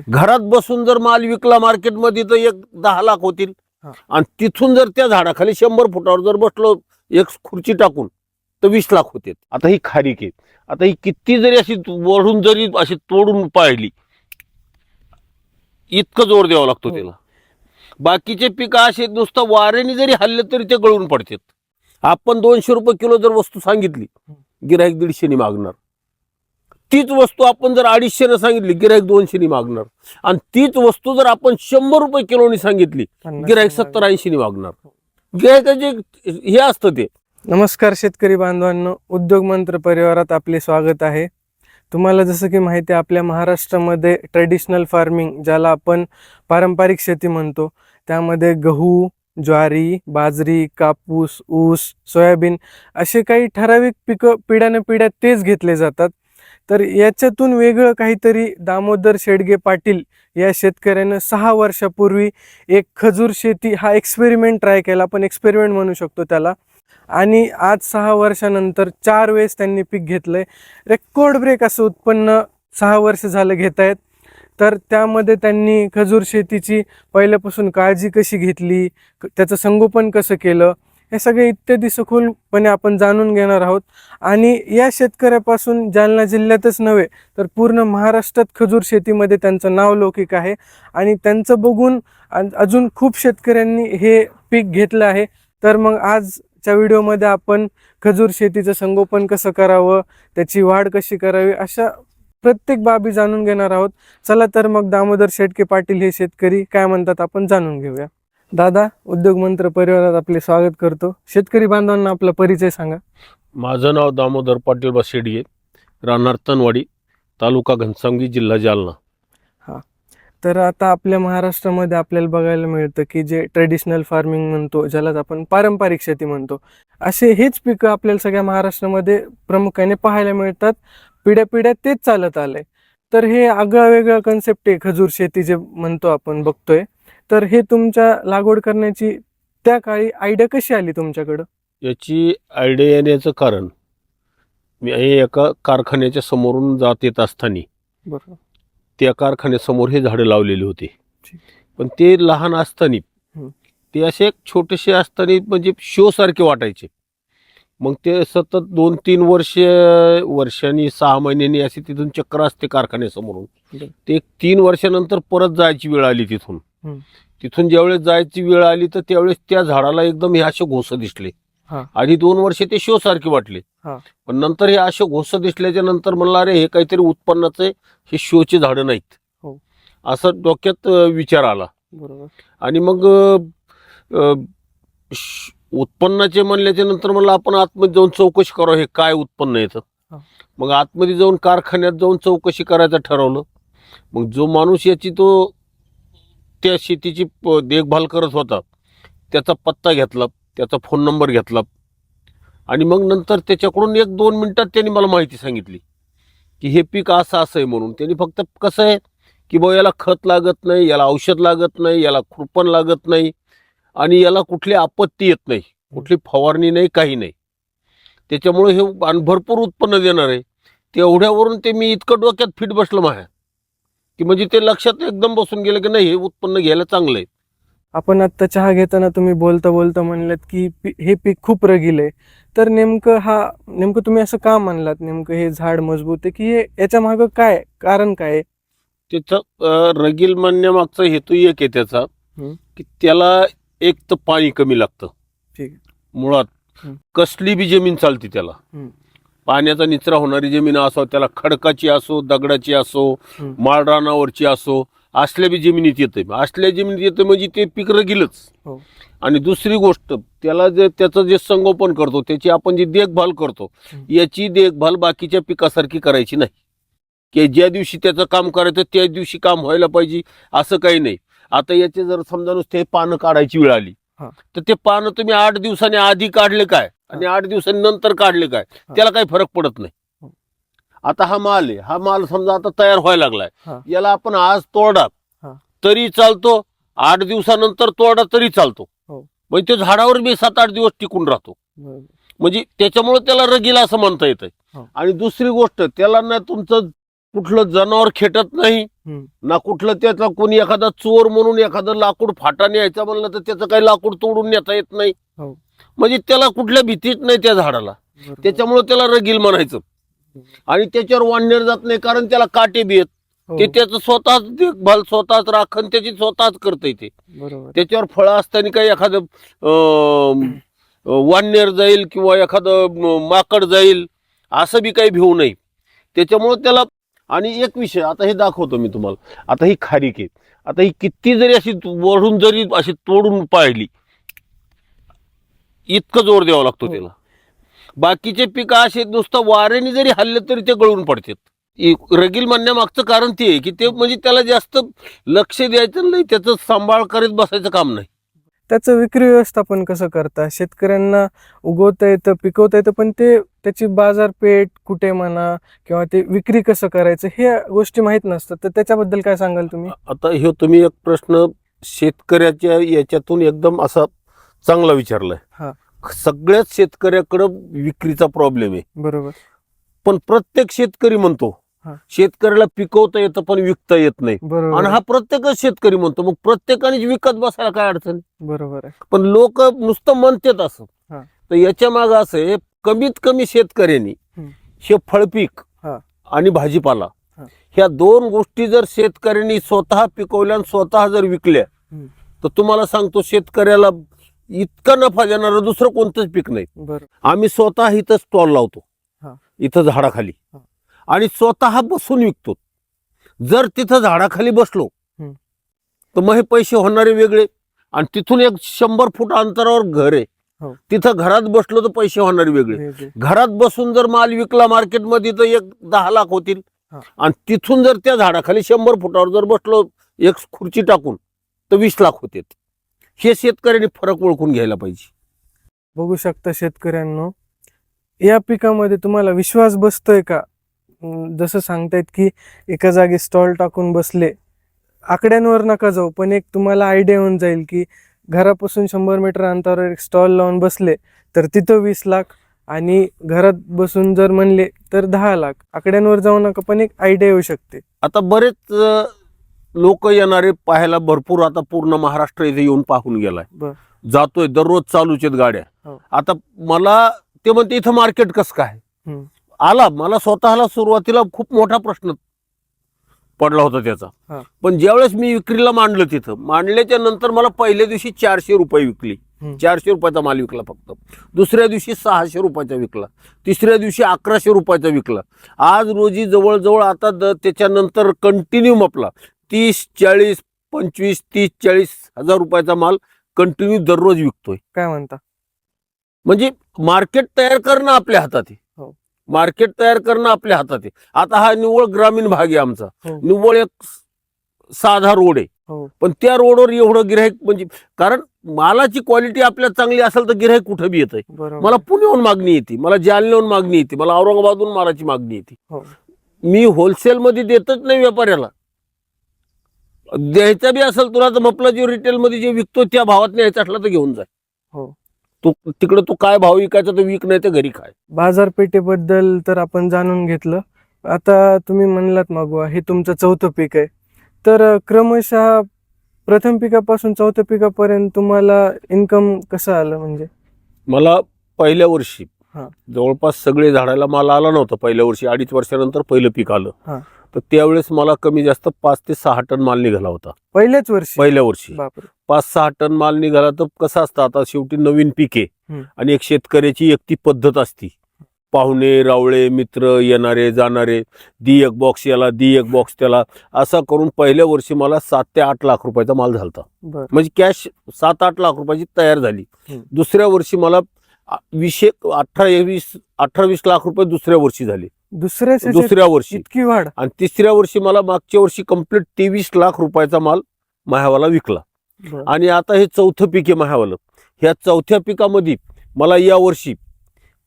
घरात बसून जर माल विकला मार्केटमध्ये तर एक 10 लाख होतील. आणि तिथून जर त्या झाडाखाली 100 फुटावर जर बसलो एक खुर्ची टाकून तर 20 लाख होते. आता ही खारीक आहे, आता ही किती जरी अशी वळून जरी अशी तोडून पाहिली इतकं जोर द्यावा लागतो त्याला. बाकीचे पिकं असे नुसतं वाऱ्याने जरी हल्ले तरी ते गळून पडतात. आपण 200 रुपये किलो जर वस्तू सांगितली गिराईक 150 मागणार. तीच वस्तू आपण जर 250 सांगितली गिराईक 200 मागणार. आणि तीच वस्तू जर आपण 100 रुपये किलोनी सांगितली गिराईक 70-80 मागणार. गिराईकाचे हे असतं ते. नमस्कार शेतकरी बांधवांनो, उद्योग मंत्र परिवारात आपले स्वागत आहे. तुम्हाला जसं की माहिती आहे, आपल्या महाराष्ट्रामध्ये ट्रेडिशनल फार्मिंग ज्याला आपण पारंपरिक शेती म्हणतो, त्यामध्ये गहू, ज्वारी, बाजरी, कापूस, ऊस, सोयाबीन असे काही ठराविक पिकं पिढ्यानपिढ्या तेच घेतले जातात. तर याच्यातून वेगळं काहीतरी दामोदर शेडगे पाटील या शेतकऱ्यानं 6 वर्षापूर्वी एक खजूर शेती हा एक्सपेरिमेंट ट्राय केला. आपण एक्सपेरिमेंट म्हणू शकतो त्याला. आणि आज 6 वर्षानंतर 4 वेळेस त्यांनी पीक घेतलंय. रेकॉर्ड ब्रेक असं उत्पन्न 6 वर्ष झालं घेत आहेत. तर त्यामध्ये त्यांनी खजूर शेतीची पहिल्यापासून काळजी कशी घेतली, त्याचं संगोपन कसं केलं, हे सगळे इत्यादी सखोलपणे आपण जाणून घेणार आहोत. आणि या शेतकऱ्यापासून जालना जिल्ह्यातच नव्हे तर पूर्ण महाराष्ट्रात खजूर शेतीमध्ये त्यांचं नाव लौकिक आहे. आणि त्यांचं बघून अजून खूप शेतकऱ्यांनी हे पीक घेतलं आहे. तर मग आजच्या व्हिडिओमध्ये आपण खजूर शेतीचं संगोपन कसं करावं, त्याची वाढ कशी करावी, अशा प्रत्येक बाबी जाणून घेणार आहोत. चला तर मग दामोदर शेडगे पाटील हे शेतकरी काय म्हणतात आपण जाणून घेऊया. दादा, उद्योग मंत्र परिवारात आपले स्वागत करतो. शेतकरी बांधवांना आपला परिचय सांगा. माझं नाव दामोदर पाटील शेडगे, राहणार तनवाडी, तालुका घनसावंगी, जिल्हा जालना. तर आता आपल्या महाराष्ट्रामध्ये आपल्याला बघायला मिळतं की जे ट्रेडिशनल फार्मिंग म्हणतो, ज्यालाच आपण पारंपरिक शेती म्हणतो, असे हेच पिकं आपल्याला सगळ्या महाराष्ट्रामध्ये प्रामुख्याने पाहायला मिळतात. पिढ्या तेच चालत आलंय. तर हे आगळा वेगळा कन्सेप्ट आहे खजूर शेती जे म्हणतो आपण बघतोय. तर हे तुमच्या लागवड करण्याची त्या काळी आयडिया कशी आली तुमच्याकडं? याची आयडिया येण्याचं कारण, मी एका कारखान्याच्या समोरून जात येत असताना बरोबर त्या कारखान्यासमोर हे झाडं लावलेली होती. पण ते लहान असताना ते असे छोटेसे असताना म्हणजे शो सारखे वाटायचे. मग ते सतत 2-3 वर्षांनी 6 महिन्यांनी अशी तिथून चक्र असते कारखान्यासमोरून. ते 3 वर्षानंतर परत जायची वेळ आली. तिथून ज्यावेळेस जायची वेळ आली तर त्यावेळेस त्या झाडाला एकदम हे असे घोस दिसले. आधी 2 वर्ष ते शो सारखे वाटले. पण नंतर हे असे घोस दिसल्याच्या नंतर म्हणलं अरे हे काहीतरी उत्पन्नाचे, हे शोचे झाडं नाहीत, असं डोक्यात विचार आला. आणि मग उत्पन्नाचे म्हणल्याच्या नंतर म्हणलं आपण आतमध्ये जाऊन चौकशी करावं हे काय उत्पन्न येतं. मग आतमध्ये जाऊन कारखान्यात जाऊन चौकशी करायचं ठरवलं. मग जो माणूस याची तो त्या शेतीची देखभाल करत होता त्याचा पत्ता घेतला, त्याचा फोन नंबर घेतला. आणि मग नंतर त्याच्याकडून 1-2 मिनिटात त्यांनी मला माहिती सांगितली की हे पीक असं आहे म्हणून. त्यांनी फक्त कसं आहे की बा याला खत लागत नाही, याला औषध लागत नाही, याला खुरपण लागत नाही, आणि याला कुठली आपत्ती येत नाही, कुठली फवारणी नाही, काही नाही. त्याच्यामुळे हे भरपूर उत्पन्न देणार आहे. तेवढ्यावरून ते मी इतकं डोक्यात फिट बसलं माझ्या की म्हणजे ते लक्षात एकदम बसून गेलं की नाही हे उत्पन्न घ्यायला चांगलं आहे. आपण आता चहा घेताना तुम्ही बोलता म्हणलात की हे पीक खूप रगील आहे. तर नेमकं तुम्ही असं का म्हणलात? नेमकं हे झाड मजबूत आहे की हे याच्या मागं काय कारण काय? त्याचं रगील म्हणण्यामागचा हेतू एक आहे त्याचा की त्याला एक तर पाणी कमी लागतं. मुळात कसली बी जमीन चालते त्याला. पाण्याचा निचरा होणारी जमीन असो, त्याला खडकाची असो, दगडाची असो, माळरानावरची असो, असल्या बी जमिनीत येते. असल्या जमिनीत येतं म्हणजे ते पीक रगीलच. आणि दुसरी गोष्ट, त्याला त्याचं जे संगोपन करतो, त्याची आपण जी देखभाल करतो, याची देखभाल बाकीच्या पिकासारखी करायची नाही की ज्या दिवशी त्याचं काम करायचं त्याच दिवशी काम व्हायला पाहिजे असं काही नाही. आता याचे जर समजा नुसते पानं काढायची वेळ आली तर ते पानं तुम्ही 8 दिवसांनी आधी काढले काय आणि 8 दिवसांनी नंतर काढले काय, त्याला काही फरक पडत नाही. आता हा माल आहे, हा माल समजा आता तयार व्हायला लागलाय, याला आपण आज तोडा तरी चालतो, 8 दिवसानंतर तोडा तरी चालतो. म्हणजे ते झाडावर मी 7-8 दिवस टिकून राहतो. म्हणजे त्याच्यामुळे त्याला रगील असं म्हणता येतंय. आणि दुसरी गोष्ट, त्याला ना तुमचं कुठलं जनावर खेटत नाही, ना कुठलं त्याचा कोणी एखादा चोर म्हणून एखादं लाकूड फाटाने यायचं म्हणलं तर त्याचं काही लाकूड तोडून नेता येत नाही. म्हणजे त्याला कुठल्या भीतीच नाही त्या झाडाला. त्याच्यामुळे त्याला रगील म्हणायचं. आणि त्याच्यावर वाढण्यार जात नाही कारण त्याला काटे बी येत. ते त्याचं स्वतःच देखभाल, स्वतःच राखण त्याची स्वतःच करता येते. त्याच्यावर फळं असताना काही एखादं वाढण्यार जाईल किंवा एखादं माकड जाईल असं बी काही भिवू नये. त्याच्यामुळे त्याला. आणि एक विषय आता हे दाखवतो मी तुम्हाला. आता ही खारीक आहे. आता ही किती जरी अशी वळून जरी अशी तोडून पाहिली, इतकं जोर द्यावा लागतो त्याला. बाकीचे पिकं असे नुसतं वाऱ्याने जरी हल्ले तरी ते गळून पडतात. रगील म्हणण्यामागचं कारण ते आहे की ते म्हणजे त्याला जास्त लक्ष द्यायचं नाही, त्याचं सांभाळ करीत बसायचं काम नाही. त्याचं विक्री व्यवस्थापन कसं करता? शेतकऱ्यांना उगवता येतं, पिकवता येतं, पण ते त्याची बाजारपेठ कुठे म्हणा किंवा ते विक्री कसं करायचं हे गोष्टी माहीत नसतात. तर त्याच्याबद्दल काय सांगाल तुम्ही? आता हे तुम्ही एक प्रश्न शेतकऱ्याच्या याच्यातून एकदम असा चांगला विचारलाय. सगळ्याच शेतकऱ्याकडे विक्रीचा प्रॉब्लेम आहे. बरोबर. पण प्रत्येक शेतकरी म्हणतो शेतकऱ्याला पिकवता येतं पण विकता येत नाही. आणि हा प्रत्येकच शेतकरी म्हणतो. मग प्रत्येकाने विकत बसायला काय अडचण? बरोबर आहे. पण लोक नुसतं म्हणतात असं. तर याच्या मागे असं आहे, कमीत कमी शेतकऱ्यांनी हे फळपीक आणि भाजीपाला ह्या दोन गोष्टी जर शेतकऱ्यांनी स्वतः पिकवल्या आणि स्वतः जर विकल्या तर तुम्हाला सांगतो शेतकऱ्याला इतका नफा देणारं दुसरं कोणतंच पीक नाही. आम्ही स्वतः इथं स्टॉल लावतो, इथं झाडाखाली, आणि स्वतः बसून विकतो. जर तिथं झाडाखाली बसलो तर मग हे पैसे होणारे वेगळे. आणि तिथून एक 100 फूट अंतरावर घर आहे, तिथं घरात बसलो तर पैसे होणारे वेगळे. घरात बसून जर माल विकला मार्केटमध्ये तर एक 10 लाख होतील. आणि तिथून जर त्या झाडाखाली 100 फुटावर जर बसलो एक खुर्ची टाकून तर 20 लाख होते. हे शेतकऱ्यांनी फरक ओळखून घ्यायला पाहिजे. बघू शकता शेतकऱ्यांनो, या पिकामध्ये तुम्हाला विश्वास बसतोय का? जसं सांगतायत की एका जागी स्टॉल टाकून बसले, आकड्यांवर नका जाऊ, पण एक तुम्हाला आयडिया होऊन जाईल की घरापासून 100 मीटर अंतरावर एक स्टॉल लावून बसले तर तिथं 20 लाख, आणि घरात बसून जर म्हणले तर 10 लाख. आकड्यांवर जाऊ नका, पण एक आयडिया येऊ शकते. आता बरेच लोक येणारे पाहायला भरपूर, आता पूर्ण महाराष्ट्र इथे येऊन पाहून गेलाय, जातोय, दररोज चालूच आहेत गाड्या. आता मला ते म्हणते इथं मार्केट कसं काय आला. मला स्वतःला सुरुवातीला खूप मोठा प्रश्न पडला होता त्याचा. पण ज्यावेळेस मी विक्रीला मांडलं, तिथं मांडल्याच्या नंतर मला पहिल्या दिवशी 400 रुपये विकली. 400 रुपयाचा माल विकला फक्त. दुसऱ्या दिवशी 600 रुपयाचा विकला. तिसऱ्या दिवशी 1100 रुपयाचा विकला. आज रोजी जवळजवळ आता त्याच्यानंतर कंटिन्यू आपला 30, 40, 25, 30, 40 हजार रुपयाचा माल कंटिन्यू दररोज विकतोय. काय म्हणता? म्हणजे मार्केट तयार करणं आपल्या हातात आहे. मार्केट तयार करणं आपल्या हातात आहे. आता हा निव्वळ ग्रामीण भाग आहे आमचा, निव्वळ एक साधा रोड आहे. पण त्या रोडवर एवढं गिऱ्हाईक, म्हणजे कारण मालाची क्वालिटी आपल्या चांगली असेल तर गिऱ्हाईक कुठं बी येत आहे. मला पुण्याहून मागणी येते, मला जालन्याहून मागणी येते, मला औरंगाबादहून मालाची मागणी येते. मी होलसेल मध्ये देतच नाही व्यापाऱ्याला. द्यायचा बी असेल तुला तर म्हटलं जे रिटेल मध्ये जे विकतो त्या भावात न्यायचा असला तर घेऊन जाय. तू तिकडे तू काय भाव विकायचा तर विक, नाही तर घरी खाय. बाजारपेठेबद्दल तर आपण जाणून घेतलं. आता तुम्ही म्हणलात मागवा, हे तुमचं 4थं पीक आहे. तर क्रमशः प्रथम पिकापासून 4थ्या पिकापर्यंत तुम्हाला इन्कम कसं आलं? म्हणजे मला पहिल्या वर्षी जवळपास सगळे झाडाला माल आला नव्हता. पहिल्या वर्षी 2.5 वर्षानंतर पहिलं पीक आलं. तर त्यावेळेस मला कमी जास्त 5 ते 6 टन माल निघाला होता. पहिल्याच वर्षी? पहिल्या वर्षी 5-6 टन माल निघाला. तर कसं असतं, आता शेवटी नवीन पीक आहे आणि एक शेतकऱ्याची एक ती पद्धत असती. पाहुणे रावळे मित्र येणारे जाणारे, दी एक बॉक्स याला, दी एक बॉक्स त्याला, असा करून पहिल्या वर्षी मला 7 ते 8 लाख रुपयाचा माल झालता. म्हणजे कॅश 7-8 लाख रुपयाची तयार झाली. दुसऱ्या वर्षी मला 18-20 लाख रुपये दुसऱ्या वर्षी झाले. दुसऱ्या वर्षी इतकी वाढ. आणि तिसऱ्या वर्षी मला मागच्या वर्षी कंप्लीट 23 लाख रुपयाचा माल माह्यावाला विकला. आणि आता हे 4थं पीक आहे माह्यावालं. ह्या 4थ्या पिकामध्ये मला या वर्षी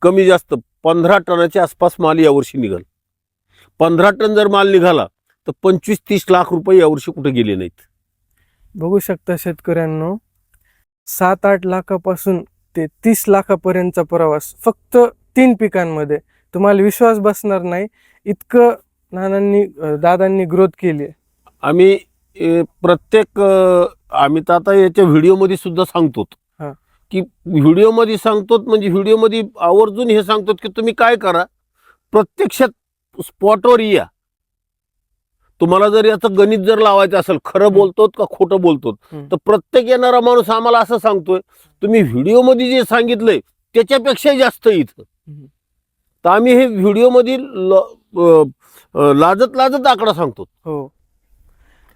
कमी जास्त 15 टनाच्या आसपास माल यावर्षी निघाल. 15 टन जर माल निघाला तर 25-30 लाख रुपये यावर्षी कुठे गेले नाहीत. बघू शकता शेतकऱ्यांनो, 7-8 लाखापासून ते 30 लाखापर्यंतचा प्रवास फक्त 3 पिकांमध्ये. तुम्हाला विश्वास बसणार नाही, इतकं दादांनी ग्रोथ केली? आम्ही प्रत्येक आम्ही तर आता याच्या व्हिडिओमध्ये सुद्धा सांगतो हा. की व्हिडिओमध्ये सांगतो म्हणजे व्हिडिओमध्ये आवर्जून हे सांगतो की तुम्ही काय करा, प्रत्यक्षात स्पॉटवर या. तुम्हाला जर याचं गणित जर लावायचं असेल, खरं बोलतो का खोटं बोलतो, तर प्रत्येक येणारा माणूस आम्हाला असं सांगतोय तुम्ही व्हिडिओमध्ये जे सांगितलंय त्याच्यापेक्षा जास्त इथं. तर आम्ही हे व्हिडिओमध्ये लाजत लाजत आकडा सांगतो. हो.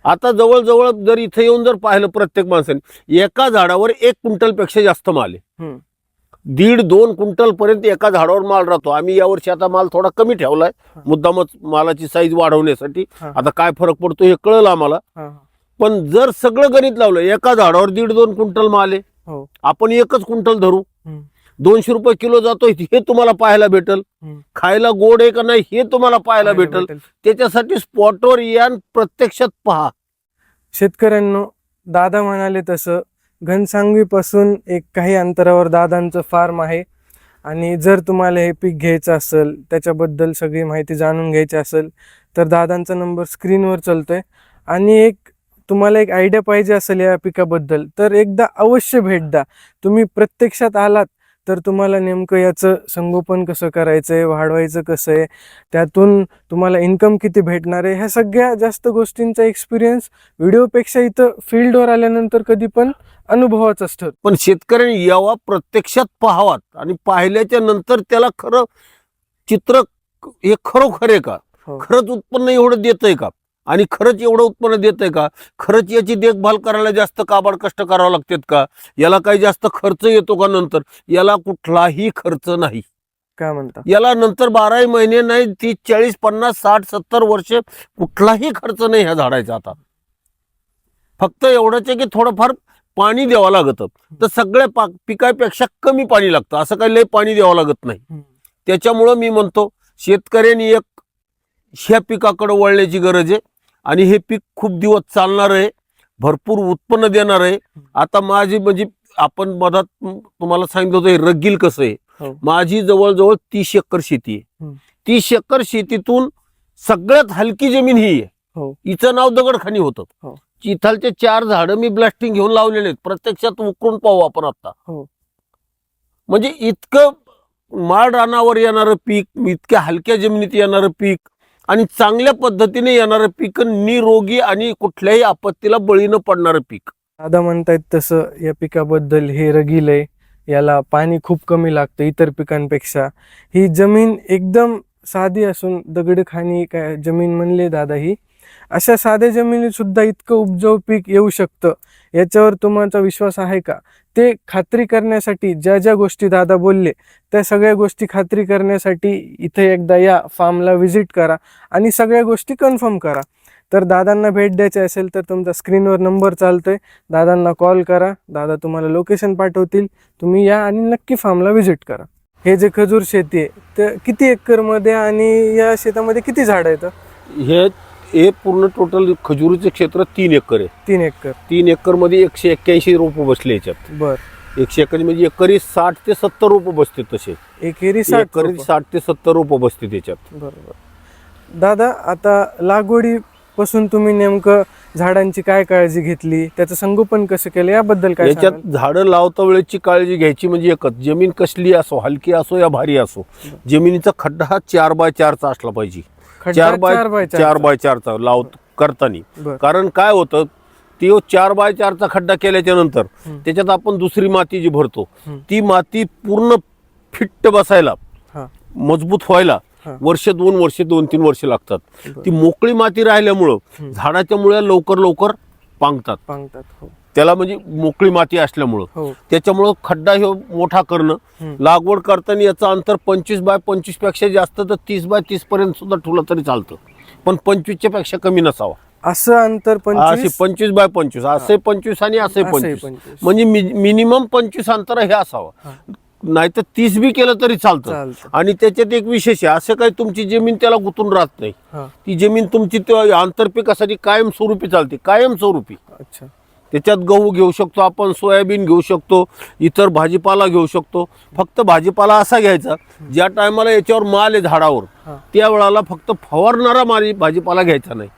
आता जवळजवळ जर इथे येऊन जर पाहिलं प्रत्येक माणसाने, एका झाडावर 1 क्विंटलपेक्षा जास्त माल आहे. 1.5-2 क्विंटल पर्यंत एका झाडावर माल राहतो. आम्ही यावर्षी आता माल थोडा कमी ठेवलाय, मुद्दामच मालाची साईज वाढवण्यासाठी. आता काय फरक पडतो हे कळलं आम्हाला. पण जर सगळं गणित लावलं, एका झाडावर 1.5-2 क्विंटल माल आहे, आपण 1च क्विंटल धरू, 200 रुपये किलो जातोय हे तुम्हाला पाहायला भेटल. खायला गोड आहे का नाही हे तुम्हाला पाहायला भेटल. त्याच्यासाठी स्पॉटवर या, प्रत्यक्षात पहा. शेतकऱ्यांनो, दादा म्हणाले तसं घनसांगवी पासून एक काही अंतरावर दादांचं फार्म आहे. आणि जर तुम्हाला हे पीक घ्यायचं असेल, त्याच्याबद्दल सगळी माहिती जाणून घ्यायची असेल, तर दादांचा नंबर स्क्रीनवर चालतोय. आणि तुम्हाला एक आयडिया पाहिजे असेल या पिकाबद्दल, तर एकदा अवश्य भेट द्या. तुम्ही प्रत्यक्षात आलात तर तुम्हाला नेमकं याचं संगोपन कसं करायचं आहे, वाढवायचं कसं आहे, त्यातून तुम्हाला इन्कम किती भेटणार आहे, ह्या सगळ्या जास्त गोष्टींचा एक्सपिरियन्स व्हिडिओपेक्षा इथं फील्डवर आल्यानंतर कधी पण अनुभवाच असतं. पण शेतकऱ्यांनी यावा, प्रत्यक्षात पाहावात, आणि पाहिल्याच्या नंतर त्याला खरं चित्र हे खरोखर आहे का, खरंच उत्पन्न एवढं देतंय का, आणि खरंच एवढं उत्पन्न देतंय का, खरंच याची देखभाल करायला जास्त काबाड कष्ट करावं लागतात का, याला काही जास्त खर्च येतो का, नंतर याला कुठलाही खर्च नाही. काय म्हणता, याला नंतर 12 महिने नाही, 30, 40, 50, 60, 70 वर्ष कुठलाही खर्च नाही ह्या झाडाचा. आता फक्त एवढंच आहे की थोडंफार पाणी द्यावं लागतं. तर सगळ्या पिकापेक्षा कमी पाणी लागतं, असं काही लय पाणी द्यावं लागत नाही. त्याच्यामुळं मी म्हणतो शेतकऱ्यांनी ह्या पिकाकडे वळण्याची गरज आहे. आणि हे पीक खूप दिवस चालणार आहे, भरपूर उत्पन्न देणार आहे. आता माझी म्हणजे आपण मधात तुम्हाला सांगितलं होतं रगील कसं आहे, माझी जवळजवळ 30 एकर शेती आहे. 30 एकर शेतीतून सगळ्यात हलकी जमीन ही आहे. हिचं नाव दगडखानी होतं. चिथालचे 4 झाडं मी ब्लास्टिंग घेऊन लावलेले आहेत. प्रत्यक्षात उकरून पाहू आपण आता. म्हणजे इतकं माळ रानावर येणारं पीक, इतक्या हलक्या जमिनीत येणारं पीक, आणि चांगल्या पद्धतीने येणारं पीक, निरोगी आणि कुठल्याही आपत्तीला बळी न पडणारं पीक. दादा म्हणतायत तसं या पिकाबद्दल, हे रगील आहे, याला पाणी खूप कमी लागतं इतर पिकांपेक्षा. ही जमीन एकदम साधी असून दगडखानी काय जमीन म्हणले दादा ही. अशा साध्या जमिनीत सुद्धा इतकं उपजाऊ पीक येऊ शकतं, याच्यावर तुमचा विश्वास आहे का? ते खात्री करण्यासाठी ज्या ज्या गोष्टी दादा बोलले, त्या सगळ्या गोष्टी खात्री करण्यासाठी इथे एकदा या फार्मला व्हिजिट करा आणि सगळ्या गोष्टी कन्फर्म करा. तर दादांना भेट द्यायची असेल तर तुमचा स्क्रीनवर नंबर चालतोय, दादांना कॉल करा, दादा तुम्हाला लोकेशन पाठवतील. तुम्ही या आणि नक्की फार्मला व्हिजिट करा. हे जे खजूर शेती आहे तर किती एकरमध्ये, आणि या शेतामध्ये किती झाडं आहेत? हे पूर्ण टोटल खजुरीचे क्षेत्र 3 एकर आहे. 3 एकर. 3 एकर मध्ये 181 रोप बसले याच्यात. बर. 181 म्हणजे एकरी 60 ते 70 रोप बसते. तसे एकेरी 60 ते 70 रोप बसते त्याच्यात. बरोबर. दादा, आता लागवडीपासून तुम्ही नेमकं झाडांची काय काळजी घेतली, त्याचं संगोपन कसं केलं, याबद्दल काय? याच्यात झाडं लावता वेळेची काळजी घ्यायची म्हणजे एकच, जमीन कसली असो, हलकी असो या भारी असो, जमिनीचा खड्डा हा 4x4 चा असला पाहिजे. 4x4 चा लाव करताना. कारण काय होतं, ती 4x4 चा खड्डा केल्याच्या नंतर त्याच्यात आपण दुसरी माती जी भरतो, ती माती पूर्ण फिट्ट बसायला, मजबूत व्हायला वर्ष 2 वर्ष 2-3 वर्ष लागतात. ती मोकळी माती राहिल्यामुळं झाडाच्या मुळ्या लवकर पांगतात. त्याला म्हणजे मोकळी माती असल्यामुळं, त्याच्यामुळं खड्डा हे मोठा करणं. लागवड करताना याचं अंतर 25x25 पेक्षा जास्त तर 30x30 पर्यंत सुद्धा ठेवलं तरी चालतं, पण 25च्या पेक्षा कमी नसावा. असं अंतर 25x25, असे 25 आणि असे 25, म्हणजे मिनिमम 25 अंतर हे असावं. नाहीतर 30 बी केलं तरी चालतं. आणि त्याच्यात एक विशेष आहे, असं काही तुमची जमीन त्याला गुंतून राहत नाही. ती जमीन तुमची आंतरपिकासाठी कायमस्वरूपी चालते, कायमस्वरूपी. त्याच्यात गहू घेऊ शकतो आपण, सोयाबीन घेऊ शकतो, इतर भाजीपाला घेऊ शकतो. फक्त भाजीपाला असा घ्यायचा ज्या टायमाला याच्यावर माल आहे झाडावर त्या वेळाला फक्त फवारणारा भाजीपाला घ्यायचा नाही.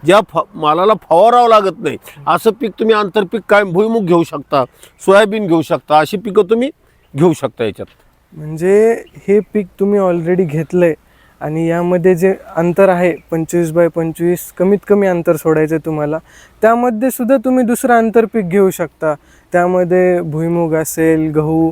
ज्या मालाला फवारावं लागत नाही असं पीक तुम्ही आंतरपीक कायम भुईमुग घेऊ शकता, सोयाबीन घेऊ शकता, अशी पिकं तुम्ही घेऊ शकता याच्यात. म्हणजे हे पीक तुम्ही ऑलरेडी घेतलंय आणि यामध्ये जे अंतर आहे 25x25 कमीत कमी अंतर सोडायचं तुम्हाला, त्यामध्ये सुद्धा तुम्ही दुसरं आंतरपीक घेऊ शकता. त्यामध्ये भुईमुग असेल, गहू,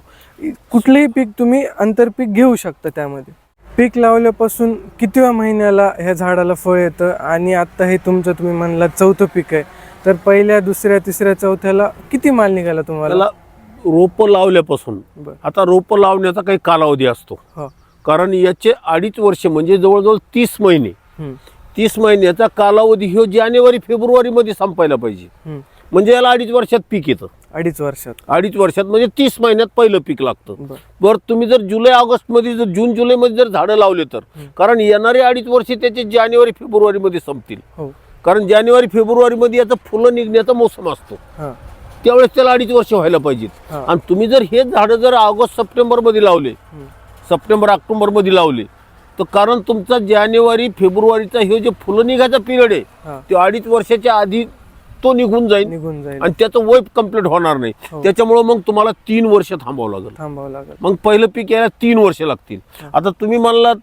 कुठलंही पीक तुम्ही आंतरपीक घेऊ शकता. त्यामध्ये पीक लावल्यापासून कितव्या महिन्याला ह्या झाडाला फळ येतं? आणि आत्ता हे तुमचं तुम्ही म्हणला चौथं पीक आहे, तर पहिल्या, दुसऱ्या, तिसऱ्या, चौथ्याला किती माल निघाला तुम्हाला? रोपं लावल्यापासून आता रोपं लावण्याचा काही कालावधी असतो, कारण याचे 2.5 वर्ष म्हणजे जवळजवळ 30 महिने. 30 महिन्याचा कालावधी ह्यो जानेवारी फेब्रुवारी मध्ये संपायला पाहिजे. म्हणजे याला 2.5 वर्षात पीक येतं. 2.5 वर्षात म्हणजे 30 महिन्यात पहिलं पीक लागतं. बरं, तुम्ही जर जुलै ऑगस्ट मध्ये जर जून जुलै मध्ये जर झाडं लावले तर, कारण येणारे 2.5 वर्ष त्याचे जानेवारी फेब्रुवारी मध्ये संपतील. कारण जानेवारी फेब्रुवारी मध्ये याचं फुलं निघण्याचा मोसम असतो, त्यावेळेस त्याला 2.5 वर्ष व्हायला पाहिजेत. आणि तुम्ही जर हे झाडं जर ऑगस्ट सप्टेंबर मध्ये लावले, सप्टेंबर ऑक्टोबर मध्ये लावले, तर कारण तुमचा जानेवारी फेब्रुवारीचा हे जे फुलं निघायचा पिरियड आहे ते 2.5 वर्षाच्या आधी तो निघून जाईल आणि त्याचं वय कम्प्लीट होणार नाही. त्याच्यामुळे मग तुम्हाला 3 वर्ष थांबावं लागेल. मग पहिलं पीक यायला 3 वर्ष लागतील. आता तुम्ही म्हणलात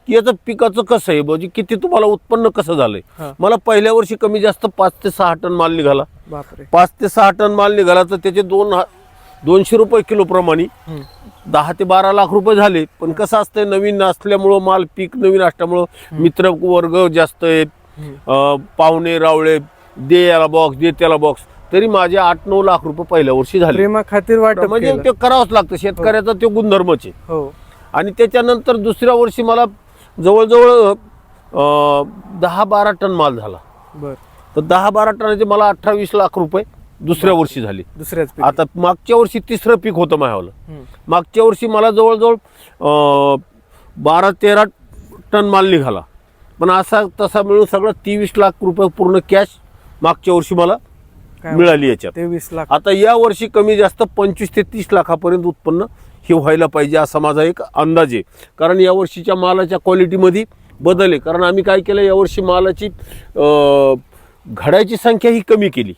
की याचं पिकाचं कसं आहे, म्हणजे किती तुम्हाला उत्पन्न कसं झालंय. मला पहिल्या वर्षी कमी जास्त 5 ते 6 टन माल निघाला. 5 ते 6 टन माल निघाला तर त्याचे 200 रुपये किलो प्रमाणे 10 ते 12 लाख रुपये झाले. पण कसं असतंय, नवीन असल्यामुळं माल पीक नवीन असल्यामुळं मित्र वर्ग जास्त आहेत, पाहुणे रावळे, दे याला बॉक्स, दे त्याला बॉक्स, तरी माझे 8-9 लाख रुपये पहिल्या वर्षी झाले. प्रेमा खातीर वाटप म्हणजे ते करावंच लागतं, शेतकऱ्याचा तो गुणधर्मच आहे. आणि त्याच्यानंतर दुसऱ्या वर्षी मला जवळजवळ 10-12 टन माल झाला. तर 10-12 टनाचे मला 18-20 लाख रुपये दुसऱ्या वर्षी झाले. आता मागच्या वर्षी तिसरं पीक होतं माझ्यावालं. मागच्या वर्षी मला जवळजवळ 12-13 टन माल निघाला. पण असा तसा मिळून सगळं 23 लाख रुपये पूर्ण कॅश मागच्या वर्षी मला मिळाली याच्यात. 23 लाख. आता या वर्षी कमी जास्त 25 ते 30 लाखापर्यंत उत्पन्न हे व्हायला पाहिजे असा माझा एक अंदाज आहे. कारण या वर्षीच्या मालाच्या क्वालिटीमध्ये बदल आहे. कारण आम्ही काय केलं, यावर्षी मालाची घडाची संख्या ही कमी केली.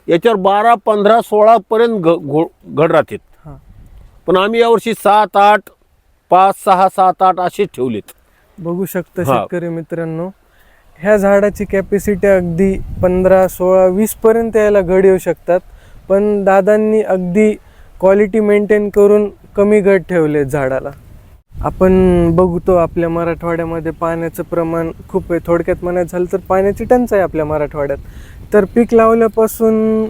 याच्यावर 12, 15, 16 पर्यंत घड राहतात. पण आम्ही यावर्षी 7, 8, 5, 6, 7, 8 असे ठेवलेत. बघू शकता शेतकरी मित्रांनो, ह्या झाडाची कॅपॅसिटी अगदी 15, 16, 20 पर्यंत याला घड येऊ शकतात. पण दादांनी अगदी क्वालिटी मेंटेन करून कमी घड ठेवले झाडाला. आपण बघतो आपल्या मराठवाड्यामध्ये पाण्याचं प्रमाण खूप आहे. थोडक्यात म्हणायचं झालं तर पाण्याची टंचाई आपल्या मराठवाड्यात. तर पीक लावल्यापासून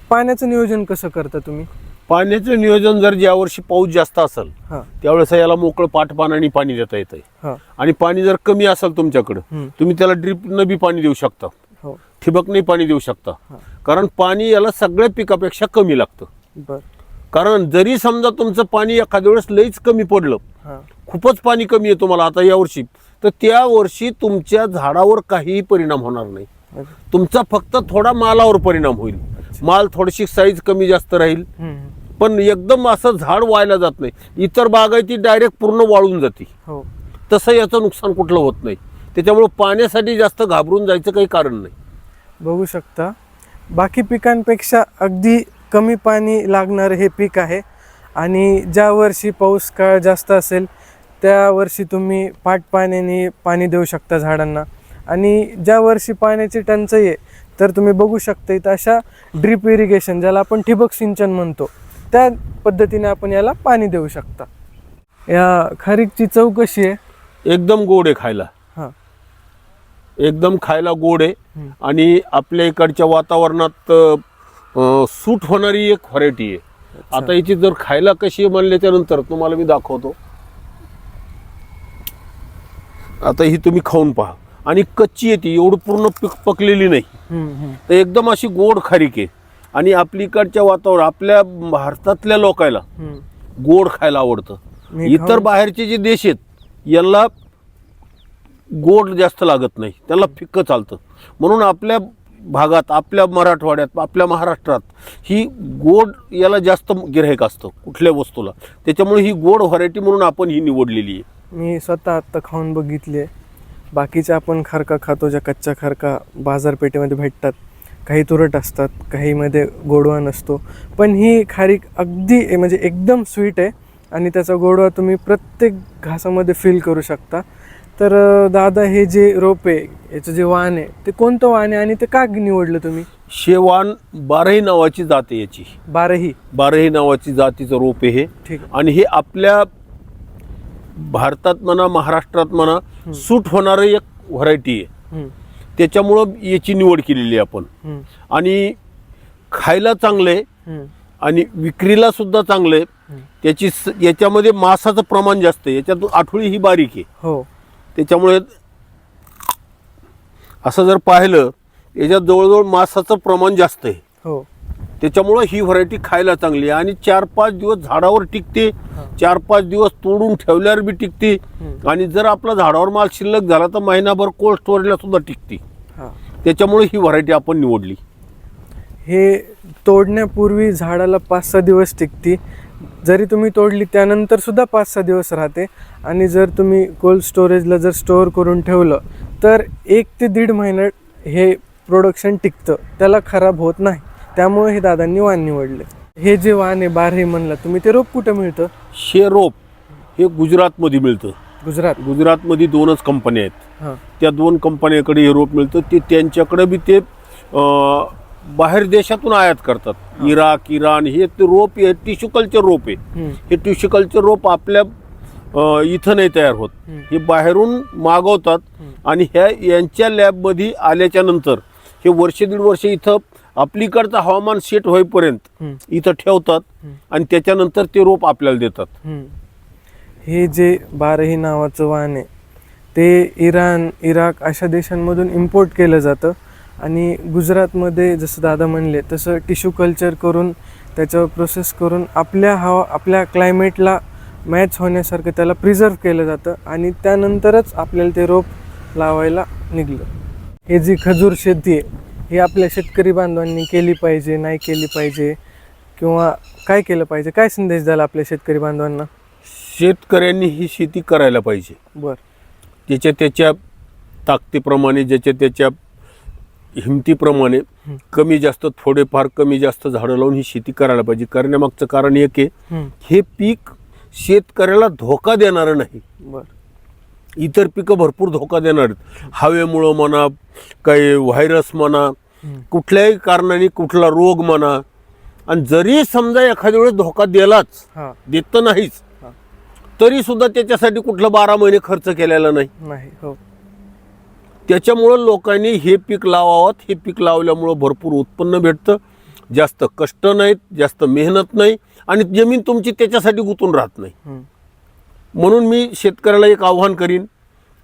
पाण्याचं नियोजन कसं करता तुम्ही? पाण्याचं नियोजन जर ज्या वर्षी पाऊस जास्त असेल त्यावेळेस याला मोकळं पाटपानाने पाणी देता येतंय. आणि पाणी जर कमी असेल तुमच्याकडं, तुम्ही त्याला ड्रिपनं बी पाणी देऊ शकता, ठिबकने पाणी देऊ शकता. कारण पाणी याला सगळ्या पिकापेक्षा कमी लागतं. कारण जरी समजा तुमचं पाणी एखाद्या वेळेस लईच कमी पडलं, खूपच पाणी कमी आहे तुम्हाला आता यावर्षी, तर त्या वर्षी तुमच्या झाडावर काहीही परिणाम होणार नाही. तुमचा फक्त थोडा मालावर परिणाम होईल. माल थोडीशी साईज कमी जास्त राहील, पण एकदम असं झाड व्हायला जात नाही. इतर बागायती डायरेक्ट पूर्ण वाळून जाते, तसं याचं नुकसान कुठलं होत नाही. त्याच्यामुळे पाण्यासाठी जास्त घाबरून जायचं काही कारण नाही. बघू शकता बाकी पिकांपेक्षा अगदी कमी पाणी लागणारं हे पीक आहे. आणि ज्या वर्षी पाऊस काळ जास्त असेल त्या वर्षी तुम्ही पाटपाण्याने पाणी देऊ शकता झाडांना. आणि ज्या वर्षी पाण्याची टंचाई आहे तर तुम्ही बघू शकता इथं अशा ड्रिप इरिगेशन, ज्याला आपण ठिबक सिंचन म्हणतो, त्या पद्धतीने आपण याला पाणी देऊ शकता. या खारीकची चव कशी आहे? एकदम गोड आहे खायला. एकदम खायला गोड आहे आणि आपल्या इकडच्या वातावरणात सूट होणारी एक व्हरायटी आहे. आता याची जर खायला कशी म्हणल्याच्या नंतर तुम्हाला मी दाखवतो. आता ही तुम्ही खाऊन पहा. आणि कच्ची येते, एवढं पूर्ण पकलेली नाही, तर एकदम अशी गोड खारीक आहे. आणि आपल्या इकडच्या वातावरण, आपल्या भारतातल्या लोकांना गोड खायला आवडतं. इतर बाहेरचे जे देश आहेत याला गोड जास्त लागत नाही, त्याला फिक्क चालतं. म्हणून आपल्या भागात, आपल्या मराठवाड्यात, आपल्या महाराष्ट्रात ही गोड याला जास्त गिऱ्हाईक असतं कुठल्या वस्तूला, त्याच्यामुळे ही गोड व्हरायटी म्हणून आपण ही निवडलेली आहे. मी स्वतः आत्ता खाऊन बघितले. बाकीच्या आपण खारका खातो, ज्या कच्च्या खारका बाजारपेठेमध्ये भेटतात, काही तुरट असतात, काहीमध्ये गोडवा नसतो, पण ही खारीक अगदी म्हणजे एकदम स्वीट आहे आणि त्याचा गोडवा तुम्ही प्रत्येक घासामध्ये फील करू शकता. तर दादा, हे जे रोप आहे, याचं जे वाण आहे, ते कोणतं वाण आहे आणि ते का निवडलं तुम्ही? शेवान बाराही नावाची जात आहे याची. बाराही नावाची जातीचं रोप आहे हे. ठीक. आणि हे आपल्या भारतात म्हणा, महाराष्ट्रात म्हणा, सूट होणारं एक व्हरायटी आहे. त्याच्यामुळं याची निवड केलेली आहे आपण. आणि खायला चांगले आणि विक्रीला सुद्धा चांगले. याच्यामध्ये मांसाचं प्रमाण जास्त आहे, याच्यात आठवडी ही बारीक आहे. हो. त्याच्यामुळे असं जर पाहिलं, याच्यात जवळजवळ मांसाचं प्रमाण जास्त आहे. हो. त्याच्यामुळं ही व्हरायटी खायला चांगली आहे आणि 4-5 दिवस झाडावर टिकते. 4-5 दिवस तोडून ठेवल्यावर बी टिकते. आणि जर आपला झाडावर माल शिल्लक झाला तर महिनाभर कोल्ड स्टोरेजला सुद्धा टिकते. त्याच्यामुळे ही व्हरायटी आपण निवडली. हे तोडण्यापूर्वी झाडाला 5-6 दिवस टिकते, जरी तुम्ही तोडली त्यानंतर सुद्धा 5-6 दिवस राहते. आणि जर तुम्ही कोल्ड स्टोरेजला जर स्टोअर करून ठेवलं तर 1 ते 1.5 महिन्यात हे प्रोडक्शन टिकतं, त्याला खराब होत नाही. त्यामुळे हे दादांनी वाण निवडले. हे जे वाण आहे बारही म्हणलं तुम्ही, ते रोप कुठं मिळतं? रोप हे गुजरातमध्ये मिळतं. गुजरातमध्ये 2च कंपन्या आहेत. त्या 2 कंपन्याकडे हे रोप मिळतं. ते त्यांच्याकडे बी ते बाहेर देशातून आयात करतात. इराक, इराण हे ते रोप आहे, टिश्यू कल्चर रोप आहे. हे टिश्यू कल्चर रोप आपल्या इथं नाही तयार होत, हे बाहेरून मागवतात. आणि यांच्या लॅबमध्ये आल्याच्या नंतर हे 1-1.5 वर्ष इथं आपलीकडचं हवामान सेट होईपर्यंत इथं ठेवतात आणि त्याच्यानंतर ते रोप आपल्याला देतात. हे जे बारही नावाचं वाण आहे ते इराण, इराक अशा देशांमधून इम्पोर्ट केलं जातं. आणि गुजरातमध्ये जसं दादा म्हणले तसं टिश्यू कल्चर करून त्याच्यावर प्रोसेस करून आपल्या क्लायमेटला मॅच होण्यासारखं त्याला प्रिझर्व केलं जातं आणि त्यानंतरच आपल्याला ते रोप लावायला निघलं. हे जी खजूर शेती आहे ही आपल्या शेतकरी बांधवांनी केली पाहिजे, नाही केली पाहिजे, किंवा काय केलं पाहिजे? काय संदेश द्याल आपल्या शेतकरी बांधवांना? शेतकऱ्यांनी ही शेती करायला पाहिजे. त्याच्या ताकदीप्रमाणे, त्याच्या हिमतीप्रमाणे कमी जास्त, थोडेफार कमी जास्त झाडं लावून ही शेती करायला पाहिजे. करण्यामागचं कारण एक आहे, हे पीक शेतकऱ्याला धोका देणारं नाही. इतर पिकं भरपूर धोका देणार आहेत. हवेमुळं म्हणा, काही व्हायरस म्हणा, कुठल्याही कारणाने कुठला रोग म्हणा. आणि जरी समजा एखाद्या वेळेस धोका दिलाच, देत नाहीच, तरी सुद्धा त्याच्यासाठी कुठलं 12 महिने खर्च केलेला नाही. त्याच्यामुळं लोकांनी हे पीक लावावं. हे पीक लावल्यामुळं भरपूर उत्पन्न भेटतं, जास्त कष्ट नाहीत, जास्त मेहनत नाही आणि जमीन तुमची त्याच्यासाठी गुंतून राहत नाही. म्हणून मी शेतकऱ्याला एक आव्हान करीन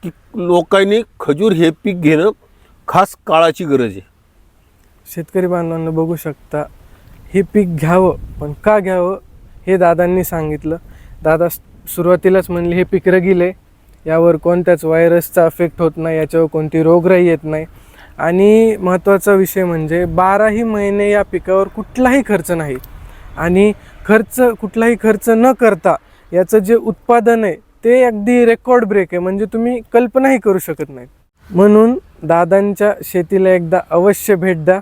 की लोकांनी खजूर हे पीक घेणं खास काळाची गरज आहे. शेतकरी बांधवांना बघू शकता, हे पीक घ्यावं, पण का घ्यावं हे दादांनी सांगितलं. दादा सुरुवातीलाच म्हणले हे पीक रगील आहे, यावर कोणत्याच व्हायरसचा अफेक्ट होत नाही, याच्यावर कोणती रोगराई येत नाही. आणि महत्त्वाचा विषय म्हणजे 12ही महिने या पिकावर कुठलाही खर्च नाही. आणि कुठलाही खर्च न करता याचं जे उत्पादन आहे ते अगदी रेकॉर्ड ब्रेक आहे, म्हणजे तुम्ही कल्पनाही करू शकत नाही. म्हणून दादांच्या शेतीला एकदा अवश्य भेट द्या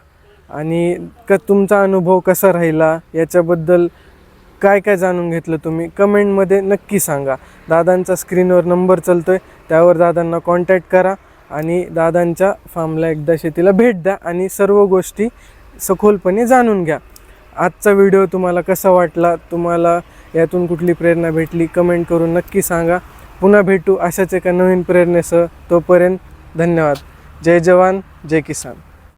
आणि तुमचा अनुभव कसा राहिला, याच्याबद्दल काय काय जाणून घेतलं तुम्ही कमेंटमध्ये नक्की सांगा. दादांचा स्क्रीनवर नंबर चालतोय, त्यावर दादांना कॉन्टॅक्ट करा आणि दादांच्या फार्मला एकदा शेतीला भेट द्या आणि सर्व गोष्टी सखोलपणे जाणून घ्या. आजचा व्हिडिओ तुम्हाला कसा वाटला, तुम्हाला यातून कुठली प्रेरणा भेटली, कमेंट करून नक्की सांगा. पुन्हा भेटू अशाच एका नवीन प्रेरणेसह. तोपर्यंत धन्यवाद. जय जवान, जय किसान.